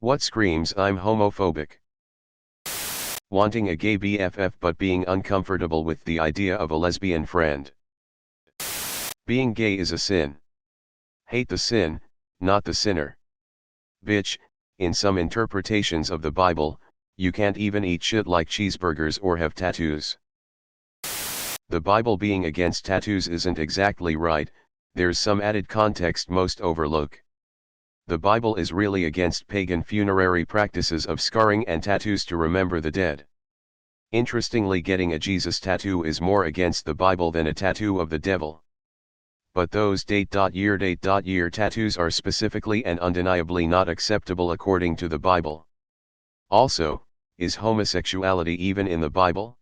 What screams I'm homophobic? Wanting a gay BFF but being uncomfortable with the idea of a lesbian friend. Being gay is a sin. Hate the sin, not the sinner. Bitch, in some interpretations of the Bible, you can't even eat shit like cheeseburgers or have tattoos. The Bible being against tattoos isn't exactly right, there's some added context most overlook. The Bible is really against pagan funerary practices of scarring and tattoos to remember the dead. Interestingly, getting a Jesus tattoo is more against the Bible than a tattoo of the devil. But those date.year tattoos are specifically and undeniably not acceptable according to the Bible. Also, is homosexuality even in the Bible?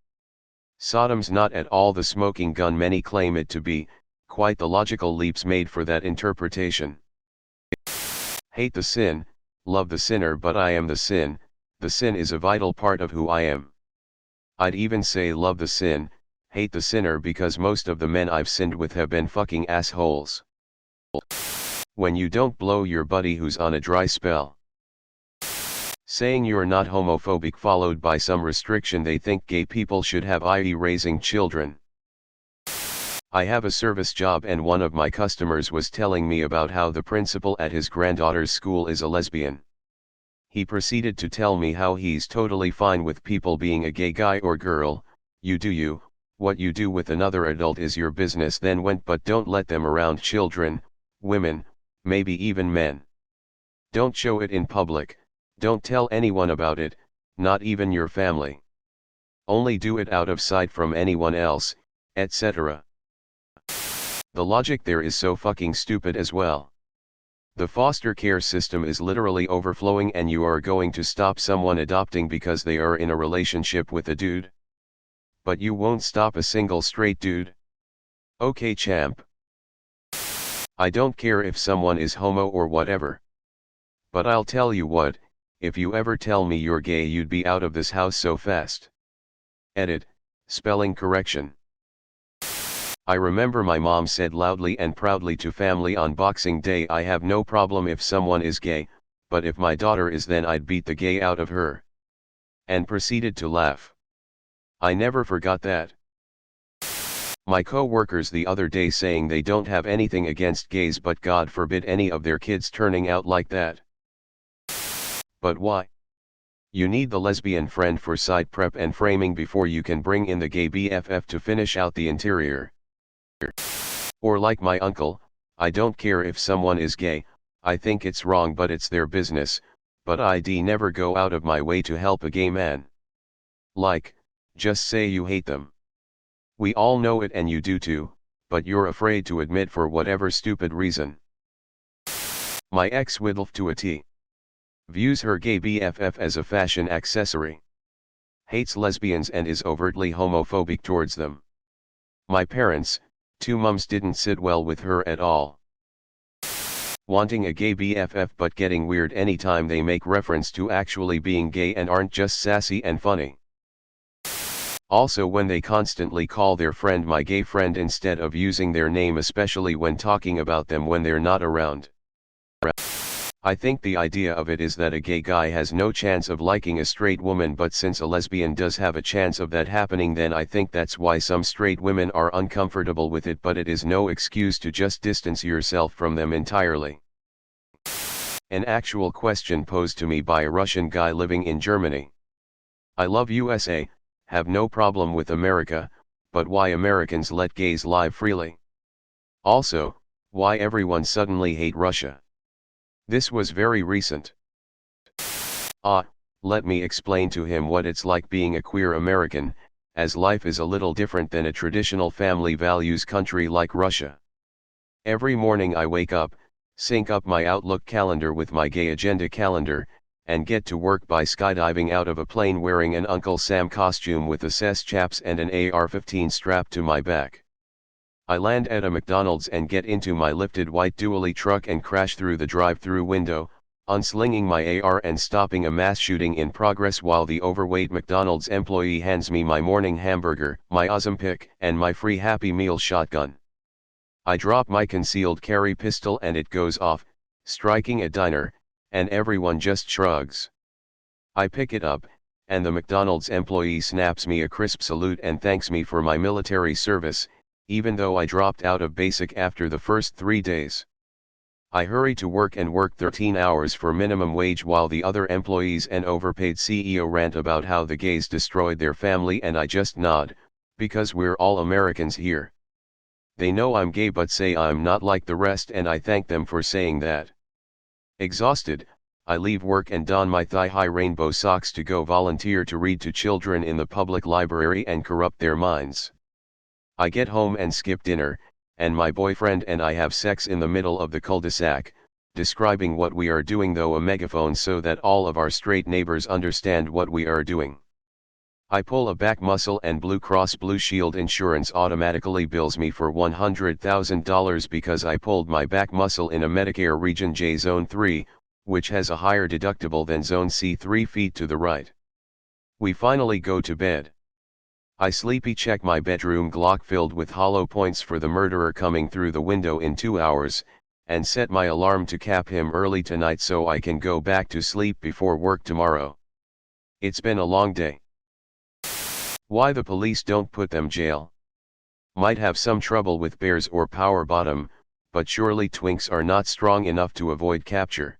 Sodom's not at all the smoking gun many claim it to be, quite the logical leaps made for that interpretation. Hate the sin, love the sinner, but I am the sin is a vital part of who I am. I'd even say love the sin, hate the sinner, because most of the men I've sinned with have been fucking assholes. When you don't blow your buddy who's on a dry spell. Saying you're not homophobic followed by some restriction they think gay people should have, i.e. raising children. I have a service job and one of my customers was telling me about how the principal at his granddaughter's school is a lesbian. He proceeded to tell me how he's totally fine with people being a gay guy or girl. You do you, what you do with another adult is your business, then went, but don't let them around children, women, maybe even men. Don't show it in public, don't tell anyone about it, not even your family. Only do it out of sight from anyone else, etc. The logic there is so fucking stupid as well. The foster care system is literally overflowing and you are going to stop someone adopting because they are in a relationship with a dude? But you won't stop a single straight dude? Okay, champ. I don't care if someone is homo or whatever. But I'll tell you what, if you ever tell me you're gay you'd be out of this house so fast. Edit, spelling correction. I remember my mom said loudly and proudly to family on Boxing Day, I have no problem if someone is gay, but if my daughter is, then I'd beat the gay out of her. And proceeded to laugh. I never forgot that. My co-workers the other day saying they don't have anything against gays, but God forbid any of their kids turning out like that. But why? You need the lesbian friend for side prep and framing before you can bring in the gay BFF to finish out the interior. Or like my uncle, I don't care if someone is gay, I think it's wrong but it's their business, but I'd never go out of my way to help a gay man. Like, just say you hate them. We all know it and you do too, but you're afraid to admit for whatever stupid reason. My ex-widdle to a T. Views her gay BFF as a fashion accessory. Hates lesbians and is overtly homophobic towards them. My parents, 2 mums, didn't sit well with her at all. Wanting a gay BFF but getting weird anytime they make reference to actually being gay and aren't just sassy and funny. Also when they constantly call their friend my gay friend instead of using their name, especially when talking about them when they're not around. I think the idea of it is that a gay guy has no chance of liking a straight woman, but since a lesbian does have a chance of that happening, then I think that's why some straight women are uncomfortable with it, but it is no excuse to just distance yourself from them entirely. An actual question posed to me by a Russian guy living in Germany. I love USA, have no problem with America, but why Americans let gays live freely? Also, why everyone suddenly hate Russia? This was very recent. Let me explain to him what it's like being a queer American, as life is a little different than a traditional family values country like Russia. Every morning I wake up, sync up my Outlook calendar with my gay agenda calendar, and get to work by skydiving out of a plane wearing an Uncle Sam costume with SS chaps and an AR-15 strapped to my back. I land at a McDonald's and get into my lifted white dually truck and crash through the drive-through window, unslinging my AR and stopping a mass shooting in progress while the overweight McDonald's employee hands me my morning hamburger, my Ozempic, and my free Happy Meal shotgun. I drop my concealed carry pistol and it goes off, striking a diner, and everyone just shrugs. I pick it up, and the McDonald's employee snaps me a crisp salute and thanks me for my military service, even though I dropped out of basic after the first 3 days. I hurry to work and work 13 hours for minimum wage while the other employees and overpaid CEO rant about how the gays destroyed their family, and I just nod, because we're all Americans here. They know I'm gay but say I'm not like the rest, and I thank them for saying that. Exhausted, I leave work and don my thigh-high rainbow socks to go volunteer to read to children in the public library and corrupt their minds. I get home and skip dinner, and my boyfriend and I have sex in the middle of the cul-de-sac, describing what we are doing through a megaphone so that all of our straight neighbors understand what we are doing. I pull a back muscle and Blue Cross Blue Shield insurance automatically bills me for $100,000 because I pulled my back muscle in a Medicare Region J Zone 3, which has a higher deductible than Zone C 3 feet to the right. We finally go to bed. I sleepy check my bedroom clock filled with hollow points for the murderer coming through the window in 2 hours, and set my alarm to cap him early tonight so I can go back to sleep before work tomorrow. It's been a long day. Why the police don't put them jail? Might have some trouble with bears or power bottom, but surely twinks are not strong enough to avoid capture.